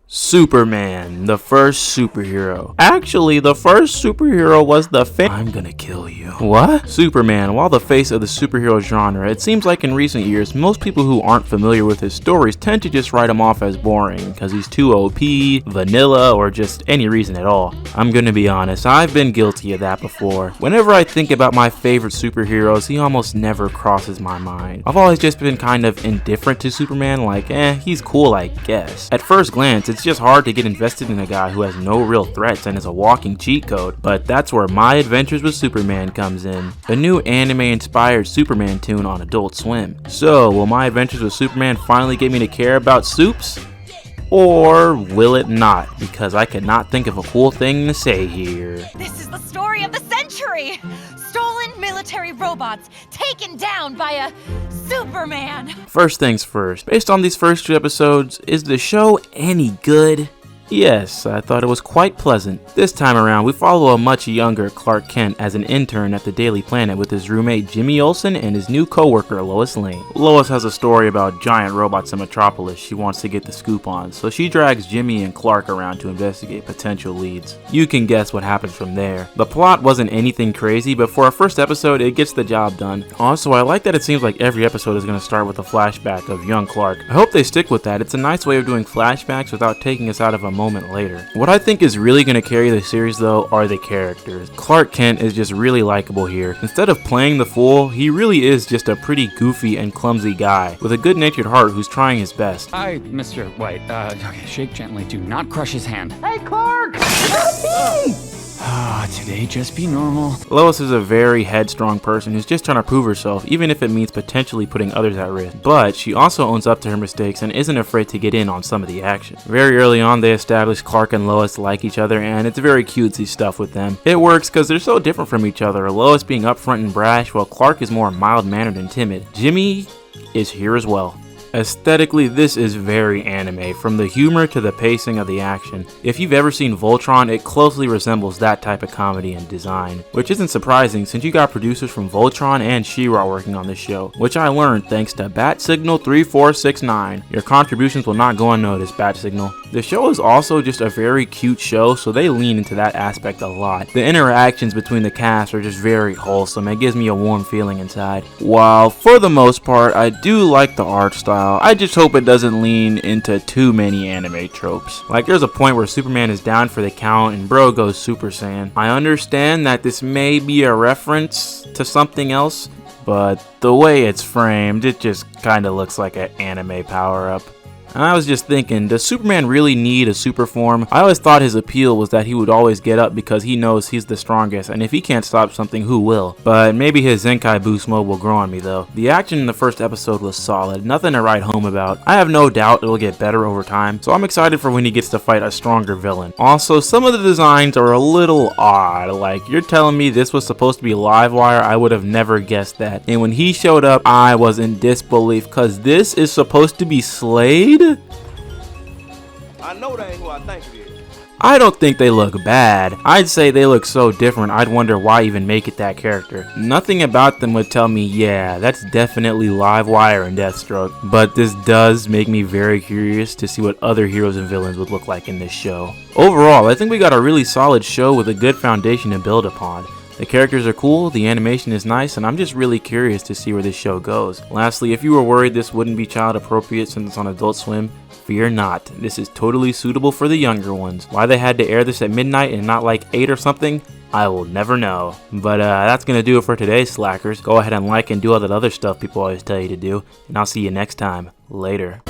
Superman, the first superhero. Actually, the first superhero was the I'm gonna kill you. What? Superman, while the face of the superhero genre, it seems like in recent years, most people who aren't familiar with his stories tend to just write him off as boring, because he's too OP, vanilla, or just any reason at all. I'm gonna be honest, I've been guilty of that before. Whenever I think about my favorite superheroes, he almost never crosses my mind. I've always just been kind of indifferent to Superman, like, he's cool, I guess. At first glance, it's just hard to get invested in a guy who has no real threats and is a walking cheat code, but that's where My Adventures with Superman comes in, a new anime-inspired Superman tune on Adult Swim. So, will My Adventures with Superman finally get me to care about supes? Or will it not? Because I cannot think of a cool thing to say here. This is the story of the century! Stolen military robots taken down by a Superman! First things first, based on these first 2 episodes, is the show any good? Yes, I thought it was quite pleasant. This time around, we follow a much younger Clark Kent as an intern at the Daily Planet with his roommate Jimmy Olsen and his new co-worker Lois Lane. Lois has a story about giant robots in Metropolis she wants to get the scoop on, so she drags Jimmy and Clark around to investigate potential leads. You can guess what happens from there. The plot wasn't anything crazy, but for a first episode, it gets the job done. Also, I like that it seems like every episode is going to start with a flashback of young Clark. I hope they stick with that. It's a nice way of doing flashbacks without taking us out of a moment later. What I think is really going to carry the series though are the characters. Clark Kent is just really likable here. Instead of playing the fool, he really is just a pretty goofy and clumsy guy with a good-natured heart who's trying his best. Hi, Mr. White. Okay, shake gently. Do not crush his hand. Hey, Clark! Today just be normal. Lois is a very headstrong person who's just trying to prove herself, even if it means potentially putting others at risk. But she also owns up to her mistakes and isn't afraid to get in on some of the action. Very early on, they establish Clark and Lois like each other, and it's very cutesy stuff with them. It works because they're so different from each other, Lois being upfront and brash, while Clark is more mild-mannered and timid. Jimmy is here as well. Aesthetically, this is very anime, from the humor to the pacing of the action. If you've ever seen Voltron, it closely resembles that type of comedy and design, which isn't surprising since you got producers from Voltron and She-Ra working on this show, which I learned thanks to Bat Signal 3469. Your contributions will not go unnoticed, Bat Signal. The show is also just a very cute show, so they lean into that aspect a lot. The interactions between the cast are just very wholesome. It gives me a warm feeling inside. While for the most part, I do like the art style, I just hope it doesn't lean into too many anime tropes. Like there's a point where Superman is down for the count and bro goes Super Saiyan. I understand that this may be a reference to something else, but the way it's framed, it just kinda looks like an anime power-up. And I was just thinking, does Superman really need a super form? I always thought his appeal was that he would always get up because he knows he's the strongest, and if he can't stop something, who will? But maybe his Zenkai boost mode will grow on me though. The action in the first episode was solid, nothing to write home about. I have no doubt it'll get better over time, so I'm excited for when he gets to fight a stronger villain. Also, some of the designs are a little odd, like you're telling me this was supposed to be Livewire, I would have never guessed that. And when he showed up, I was in disbelief, cause this is supposed to be Slade? I know that ain't who I think it is. I don't think they look bad. I'd say they look so different, I'd wonder why even make it that character. Nothing about them would tell me, yeah, that's definitely Livewire and Deathstroke. But this does make me very curious to see what other heroes and villains would look like in this show. Overall, I think we got a really solid show with a good foundation to build upon. The characters are cool, the animation is nice, and I'm just really curious to see where this show goes. Lastly, if you were worried this wouldn't be child appropriate since it's on Adult Swim, fear not. This is totally suitable for the younger ones. Why they had to air this at midnight and not like 8 or something, I will never know. But that's gonna do it for today, slackers. Go ahead and like and do all that other stuff people always tell you to do, and I'll see you next time. Later.